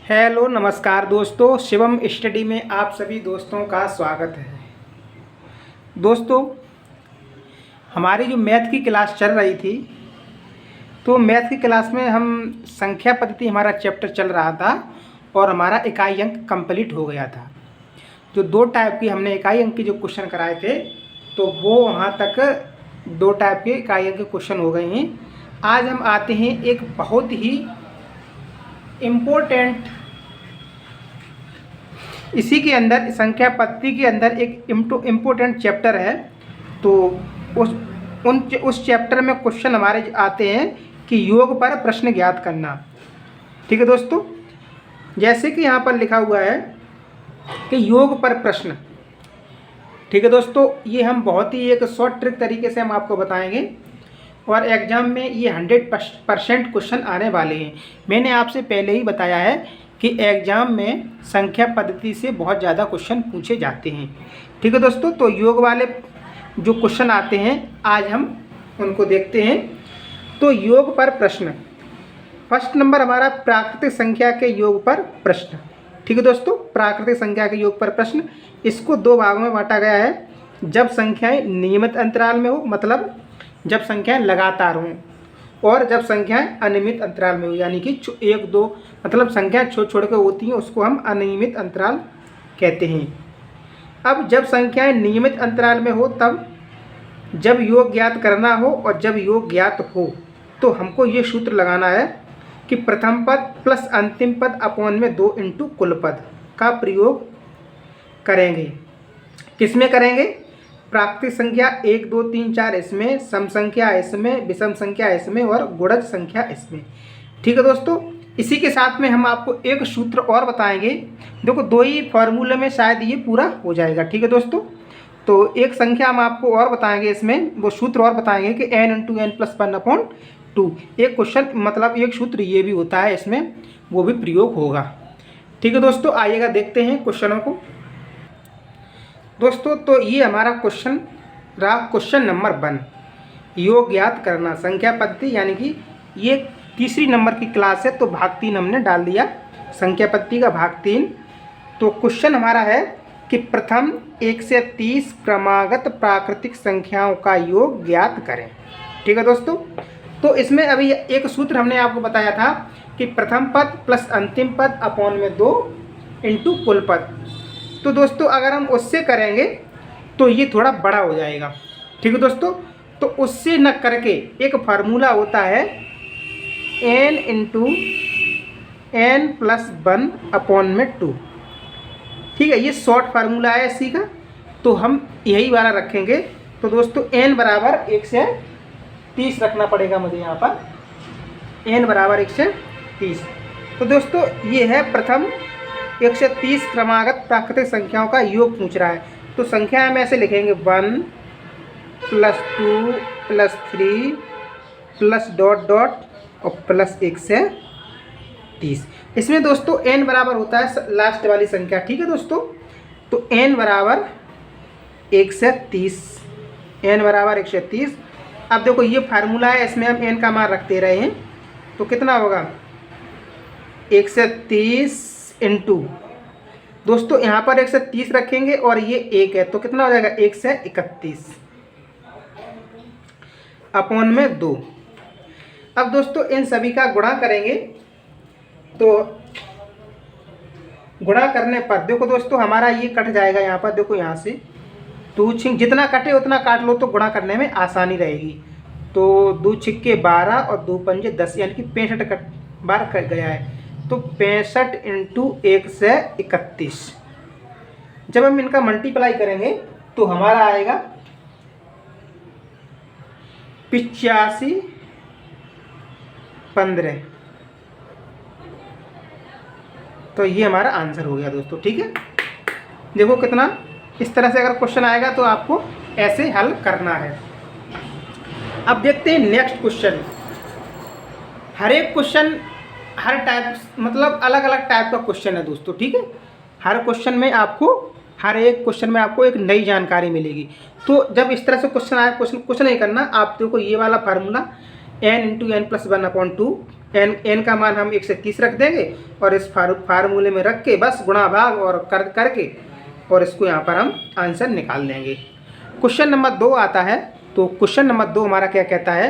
Hello नमस्कार दोस्तों, Shivam study में आप सभी दोस्तों का स्वागत है। दोस्तों, हमारी जो मैथ की क्लास चल रही थी, तो मैथ की क्लास में हम संख्या पद्धति हमारा चैप्टर चल रहा था और हमारा इकाई अंक कंप्लीट हो गया था। जो 2 टाइप की हमने इकाई अंक के जो क्वेश्चन कराए थे, तो वो वहाँ तक 2 टाइप के इकाई अंक के क्वेश्चन हो गए हैं। आज हम आते हैं एक बहुत ही इम्पोर्टेंट, इसी के अंदर संख्या पद्धति के अंदर एक इम्पोर्टेंट चैप्टर है। तो उस चैप्टर में क्वेश्चन हमारे आते हैं कि योग पर प्रश्न ज्ञात करना। ठीक है दोस्तों, जैसे कि यहाँ पर लिखा हुआ है कि योग पर प्रश्न। ठीक है दोस्तों, ये हम बहुत ही एक शॉर्ट ट्रिक तरीके से हम आपको बताएंगे और एग्ज़ाम में ये 100% क्वेश्चन आने वाले हैं। मैंने आपसे पहले ही बताया है कि एग्ज़ाम में संख्या पद्धति से बहुत ज़्यादा क्वेश्चन पूछे जाते हैं। ठीक है दोस्तों, तो योग वाले जो क्वेश्चन आते हैं आज हम उनको देखते हैं। तो योग पर प्रश्न, फर्स्ट नंबर हमारा प्राकृतिक संख्या के योग पर प्रश्न। ठीक है दोस्तों, प्राकृतिक संख्या के योग पर प्रश्न, इसको 2 भागों में बांटा गया है। जब संख्याएं नियमित अंतराल में हो, मतलब जब संख्याएं लगातार हों, और जब संख्याएं अनियमित अंतराल में हो, यानी कि 1, 2 मतलब संख्याएं छोड़ के होती हैं, उसको हम अनियमित अंतराल कहते हैं। अब जब संख्याएं नियमित अंतराल में हो, तब जब योग ज्ञात करना हो और जब योग ज्ञात हो, तो हमको ये सूत्र लगाना है कि प्रथम पद प्लस अंतिम पद अपॉन में 2 इंटू कुल पद का प्रयोग करेंगे। किसमें करेंगे? प्राकृतिक संख्या 1, 2, 3, 4 इसमें, सम संख्या इसमें, विषम संख्या इसमें और गुणज संख्या इसमें। ठीक है दोस्तों, इसी के साथ में हम आपको एक सूत्र और बताएंगे। देखो, 2 ही फॉर्मूले में शायद ये पूरा हो जाएगा। ठीक है दोस्तों, तो एक संख्या हम आपको और बताएंगे, इसमें वो सूत्र और बताएंगे कि n इंटू एन प्लस 1/2। एक क्वेश्चन मतलब एक सूत्र ये भी होता है, इसमें वो भी प्रयोग होगा। ठीक है दोस्तों, आइएगा देखते हैं क्वेश्चनों को। दोस्तों, तो ये हमारा क्वेश्चन रहा, क्वेश्चन नंबर 1, योग ज्ञात करना संख्या पद्धति, यानी कि ये तीसरी नंबर की क्लास है, तो भाग 3 हमने डाल दिया, संख्या पद्धति का भाग 3। तो क्वेश्चन हमारा है कि प्रथम 1 से 30 क्रमागत प्राकृतिक संख्याओं का योग ज्ञात करें। ठीक है दोस्तों, तो इसमें अभी एक सूत्र हमने आपको बताया था कि प्रथम पद प्लस अंतिम पद अपॉन में 2 इंटू कुल पद। तो दोस्तों, अगर हम उससे करेंगे तो ये थोड़ा बड़ा हो जाएगा। ठीक है दोस्तों, तो उससे न करके एक फार्मूला होता है n into N plus 1 upon में 2। ठीक है, ये शॉर्ट फार्मूला है इसी का, तो हम यही वाला रखेंगे। तो दोस्तों, n बराबर 1 से 30 रखना पड़ेगा मुझे यहाँ पर, n बराबर 1 से 30। तो दोस्तों, ये है प्रथम 1 से 30 क्रमागत प्राकृतिक संख्याओं का योग पूछ रहा है। तो संख्या हम ऐसे लिखेंगे 1 plus 2 plus 3 plus dot dot और प्लस 1 से 30। इसमें दोस्तों n बराबर होता है लास्ट वाली संख्या। ठीक है दोस्तों, तो n बराबर 1 से 30, n बराबर 1 से 30। अब देखो, ये फार्मूला है, इसमें हम n का मान रखते रहे हैं, तो कितना होगा 1 से 30 इंटू, दोस्तों यहाँ पर 1 से 30 रखेंगे और ये 1 है, तो कितना हो जाएगा 1 से 31 अपॉन में 2। अब दोस्तों इन सभी का गुणा करेंगे, तो गुणा करने पर देखो दोस्तों हमारा ये कट जाएगा यहाँ पर। देखो यहाँ से 2 छिंक जितना कटे उतना काट लो, तो गुणा करने में आसानी रहेगी। तो 2 छिक्के 12 और 2 पंजे 10, यानी कि 65 बार कट गया है। तो 65 इंटू 1 से 31, जब हम इनका मल्टीप्लाई करेंगे तो हमारा आएगा 85 15। तो ये हमारा आंसर हो गया दोस्तों। ठीक है, देखो कितना, इस तरह से अगर क्वेश्चन आएगा तो आपको ऐसे हल करना है। अब देखते हैं नेक्स्ट क्वेश्चन। हर एक क्वेश्चन हर टाइप मतलब अलग अलग टाइप का क्वेश्चन है दोस्तों। ठीक है, हर क्वेश्चन में आपको, हर एक क्वेश्चन में आपको एक नई जानकारी मिलेगी। तो जब इस तरह से क्वेश्चन आए, क्वेश्चन नहीं करना आप। देखो, ये वाला formula n into N plus 1/2। n का मान हम 130 रख देंगे और इस फार्मूले में रख के बस गुणा भाग और करके और इसको यहाँ पर हम आंसर निकाल देंगे। क्वेश्चन नंबर 2 आता है। तो क्वेश्चन नंबर 2 हमारा क्या कहता है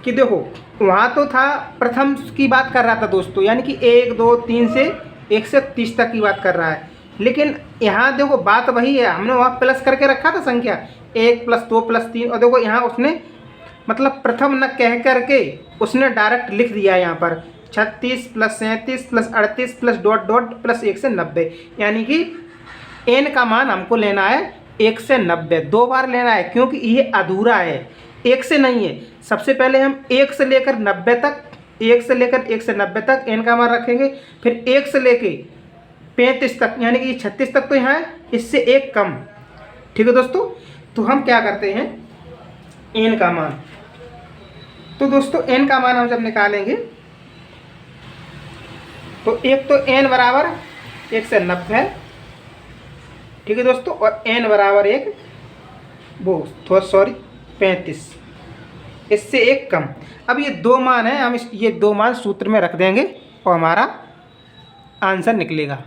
कि देखो, वहाँ तो था प्रथम की बात कर रहा था दोस्तों, यानी कि 1 2 3 से 1 से 30 तक की बात कर रहा है। लेकिन यहाँ देखो बात वही है, हमने वहाँ प्लस करके रखा था संख्या 1 + 2 + 3, और देखो यहाँ उसने मतलब प्रथम न कह करके उसने डायरेक्ट लिख दिया यहाँ पर 36 + 37 + 38 + डॉट डॉट + 1 से 90, यानी कि n का मान हमको लेना है 1 से 90, 2 बार लेना है क्योंकि ये अधूरा है, 1 से नहीं है। सबसे पहले हम 1 से लेकर 90 तक, 1 से लेकर 1 से 90 तक n का मान रखेंगे, फिर 1 से लेके 35 तक, यानी कि 36 तक तो यहाँ है, इससे 1 कम। ठीक है दोस्तों, तो हम क्या करते हैं n का मान, तो दोस्तों n का मान हम जब निकालेंगे तो एक तो n बराबर 1 से 90, ठीक है दोस्तों, और n बराबर 35, इससे 1 कम। अब ये 2 मान है, हम ये 2 मान सूत्र में रख देंगे और हमारा आंसर निकलेगा।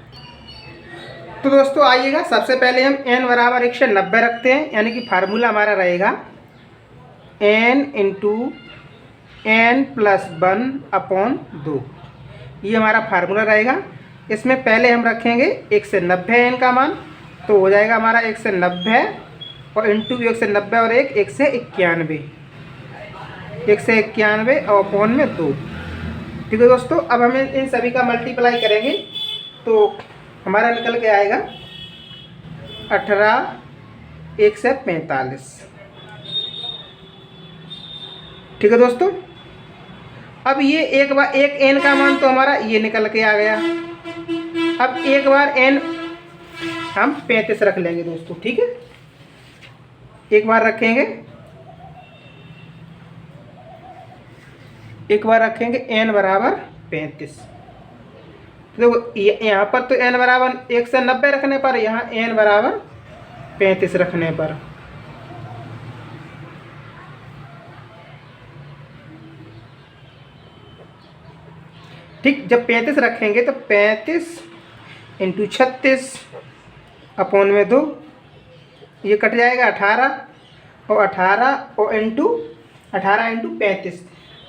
तो दोस्तों आइएगा, सबसे पहले हम n बराबर 1 से 90 रखते हैं, यानी कि फार्मूला हमारा रहेगा n इंटू n + 1/2, ये हमारा फार्मूला रहेगा। इसमें पहले हम रखेंगे 1 से 90 n का मान, तो हो जाएगा हमारा 1 से 90 और इंटू 1 से 90 और 1 से 91, 1 से 91 और अपॉन में 2। ठीक है दोस्तों, अब हमें इन सभी का मल्टीप्लाई करेंगे तो हमारा निकल के आएगा 18 1 से 45। ठीक है दोस्तों, अब ये एक n का मान तो हमारा ये निकल के आ गया। अब एक बार n हम 35 रख लेंगे दोस्तों, ठीक है, एक बार रखेंगे, n बराबर 35। देखो यहाँ पर तो n बराबर 1 से 90 रखने पर, यहाँ n बराबर 35 रखने पर, ठीक, जब 35 रखेंगे तो 35 इंटू 36 अपॉन में 2, ये कट जाएगा 18 और 18 और इंटू 35,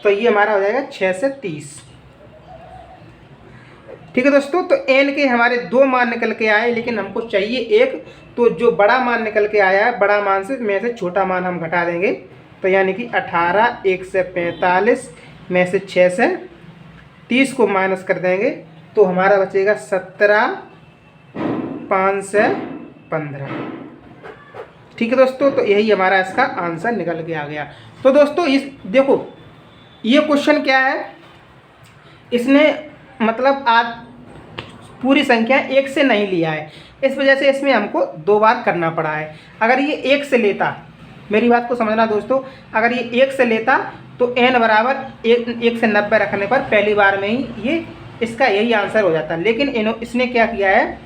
तो ये हमारा हो जाएगा 6 से 30। ठीक है दोस्तों, तो n के हमारे 2 मान निकल के आए, लेकिन हमको चाहिए 1, तो जो बड़ा मान निकल के आया है, बड़ा मान से में से छोटा मान हम घटा देंगे, तो यानी कि 18 1 से 45 में से 6 से 30 को माइनस कर देंगे, तो हमारा बचेगा 17 5 से 15। ठीक है दोस्तों, तो यही हमारा इसका आंसर निकल के आ गया। तो दोस्तों इस देखो ये क्वेश्चन क्या है, इसने मतलब आज पूरी संख्या 1 से नहीं लिया है, इस वजह से इसमें हमको 2 बार करना पड़ा है। अगर ये 1 से लेता, मेरी बात को समझना दोस्तों, अगर ये 1 से लेता तो n बराबर 1 से 90 रखने पर पहली बार में ही ये इसका यही आंसर हो जाता। लेकिन इसने क्या किया है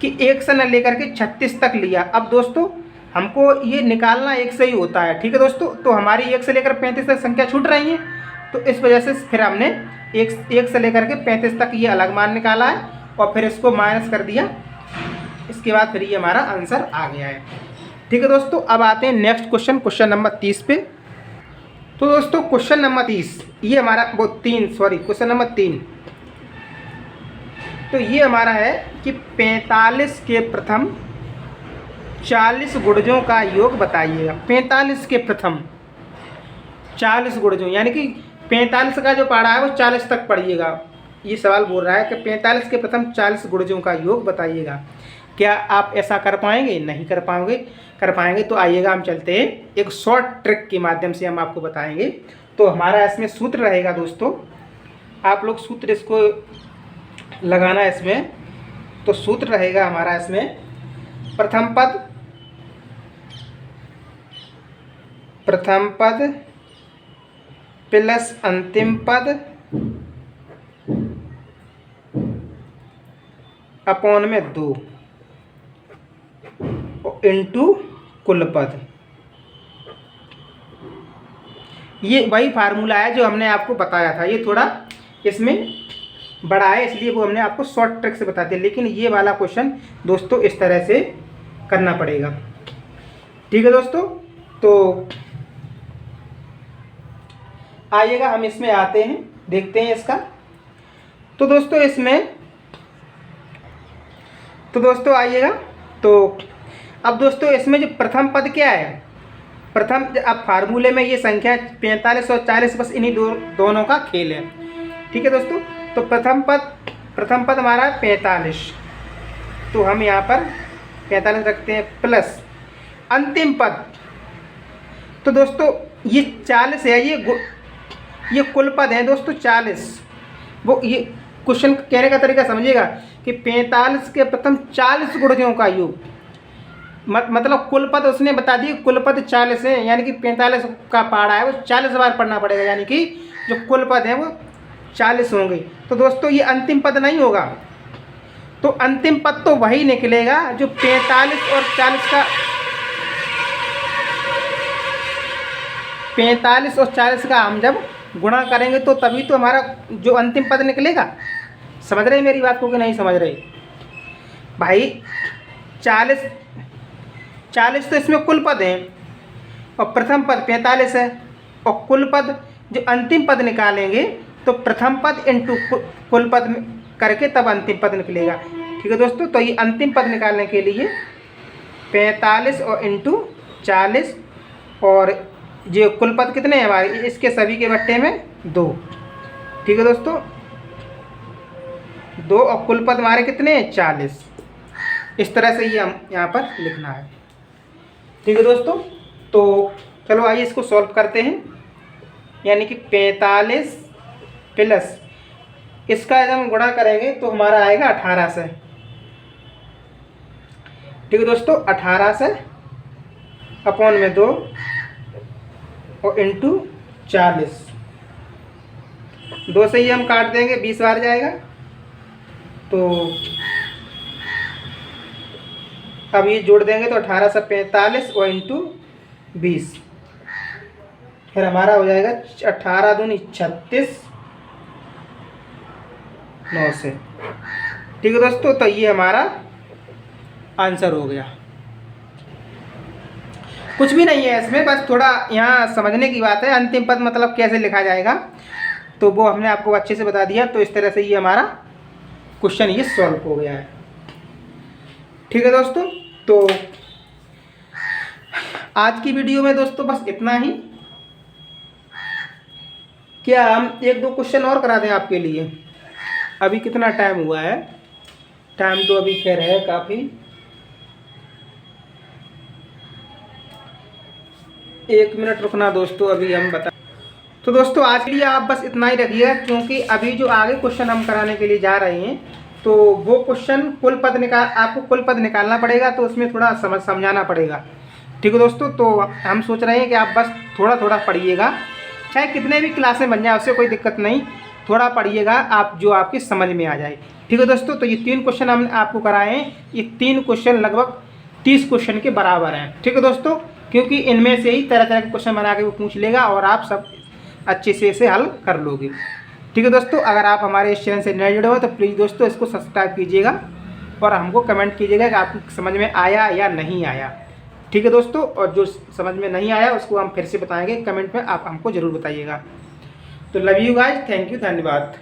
कि 1 से न लेकर के 36 तक लिया। अब दोस्तों हमको ये निकालना 1 से ही होता है, ठीक है दोस्तों, तो हमारी 1 से लेकर 35 तक संख्या छूट रही है, तो इस वजह से फिर हमने 1 से लेकर के 35 तक ये अलग मान निकाला है और फिर इसको माइनस कर दिया, इसके बाद फिर ये हमारा आंसर आ गया है। ठीक है दोस्तों, अब आते हैं नेक्स्ट क्वेश्चन, क्वेश्चन नंबर 30 पे। तो दोस्तों क्वेश्चन नंबर 30, ये हमारा क्वेश्चन नंबर 3, तो ये हमारा है कि 45 के प्रथम 40 गुणजों का योग बताइएगा। 45 के प्रथम 40 गुणजों, यानी कि 45 का जो पढ़ा है वो 40 तक पढ़िएगा। ये सवाल बोल रहा है कि 45 के प्रथम 40 गुणजों का योग बताइएगा। क्या आप ऐसा कर पाएंगे? नहीं कर पाएंगे तो आइएगा हम चलते हैं एक शॉर्ट ट्रिक के माध्यम से हम आपको बताएंगे। तो हमारा इसमें सूत्र रहेगा दोस्तों, आप लोग सूत्र इसको लगाना है इसमें। तो सूत्र रहेगा हमारा इसमें प्रथम पद प्लस अंतिम पद अपॉन में 2 इंटू कुल पद। ये वही फार्मूला है जो हमने आपको बताया था। ये थोड़ा इसमें बड़ा है इसलिए वो हमने आपको शॉर्ट ट्रिक से बता दिया, लेकिन ये वाला क्वेश्चन दोस्तों इस तरह से करना पड़ेगा। ठीक है दोस्तों, तो आइएगा हम इसमें आते हैं, देखते हैं इसका। तो दोस्तों आइएगा। तो अब दोस्तों इसमें जो प्रथम पद क्या है, प्रथम अब फार्मूले में ये संख्या 45 और 40 बस इन्हीं दोनों का खेल है। ठीक है दोस्तों, तो प्रथम पद हमारा 45, तो हम यहाँ पर 45 रखते हैं प्लस अंतिम पद। तो दोस्तों ये 40 है, ये कुल पद है दोस्तों 40। वो ये क्वेश्चन कहने का तरीका समझिएगा कि 45 के प्रथम 40 गुणजों का योग, मतलब कुल पद उसने बता दिए, कुल पद 40 है, यानी कि 45 का पहाड़ा है वो 40 बार पढ़ना पड़ेगा, यानी कि जो कुल पद है वो 40 होंगे। तो दोस्तों ये अंतिम पद नहीं होगा, तो अंतिम पद तो वही निकलेगा जो 45 और 40 का 45 और 40 का हम जब गुणा करेंगे तो तभी तो हमारा जो अंतिम पद निकलेगा। समझ रहे मेरी बात को कि नहीं समझ रहे भाई? 40 तो इसमें कुल पद हैं और प्रथम पद 45 है, और कुल पद जो अंतिम पद निकालेंगे तो प्रथम पद इंटू कुल पद करके तब अंतिम पद निकलेगा। ठीक है दोस्तों, तो ये अंतिम पद निकालने के लिए 45 और इंटू 40, और जो कुल पद कितने हैं हमारे, इसके सभी के बट्टे में 2। ठीक है दोस्तों, 2 और कुल पद हमारे कितने हैं 40। इस तरह से ये हम यहाँ पर लिखना है। ठीक है दोस्तों, तो चलो आइए इसको सॉल्व करते हैं। यानी कि 45 प्लस इसका जब हम गुणा करेंगे तो हमारा आएगा 18 से। ठीक है दोस्तों, 18 से अपॉन में 2 और इंटू 40, 2 से ही हम काट देंगे, 20 बार जाएगा। तो अब ये जोड़ देंगे तो 18 से 45 और इंटू 20, फिर हमारा हो जाएगा 18 दूनी 36, 9 से। ठीक है दोस्तों, तो ये हमारा आंसर हो गया। कुछ भी नहीं है इसमें, बस थोड़ा यहाँ समझने की बात है। अंतिम पद मतलब कैसे लिखा जाएगा तो वो हमने आपको अच्छे से बता दिया। तो इस तरह से ये हमारा क्वेश्चन ये सॉल्व हो गया है। ठीक है दोस्तों, तो आज की वीडियो में दोस्तों बस इतना ही। क्या हम 1-2 क्वेश्चन और करा दें आपके लिए? अभी कितना टाइम हुआ है? टाइम तो अभी खैर है काफ़ी, 1 मिनट रुकना दोस्तों, अभी हम बता। तो दोस्तों आज के लिए आप बस इतना ही रखिएगा, क्योंकि अभी जो आगे क्वेश्चन हम कराने के लिए जा रहे हैं तो वो क्वेश्चन आपको कुल पद निकालना पड़ेगा, तो उसमें थोड़ा समझाना पड़ेगा। ठीक है दोस्तों, तो हम सोच रहे हैं कि आप बस थोड़ा थोड़ा पढ़िएगा, चाहे कितने भी क्लासें बन जाए उससे कोई दिक्कत नहीं, थोड़ा पढ़िएगा आप, जो आपकी समझ में आ जाए। ठीक है दोस्तों, तो ये 3 क्वेश्चन हमने आपको कराए हैं, ये 3 क्वेश्चन लगभग 30 क्वेश्चन के बराबर हैं। ठीक है दोस्तों, क्योंकि इनमें से ही तरह तरह के क्वेश्चन बना के वो पूछ लेगा और आप सब अच्छे से इसे हल कर लोगे। ठीक है दोस्तों, अगर आप हमारे इस चैनल से नए जुड़े हो तो प्लीज़ दोस्तों इसको सब्सक्राइब कीजिएगा और हमको कमेंट कीजिएगा कि आपको समझ में आया या नहीं आया। ठीक है दोस्तों, और जो समझ में नहीं आया उसको हम फिर से बताएंगे, कमेंट में आप हमको ज़रूर बताइएगा। तो love you guys, thank you, धन्यवाद।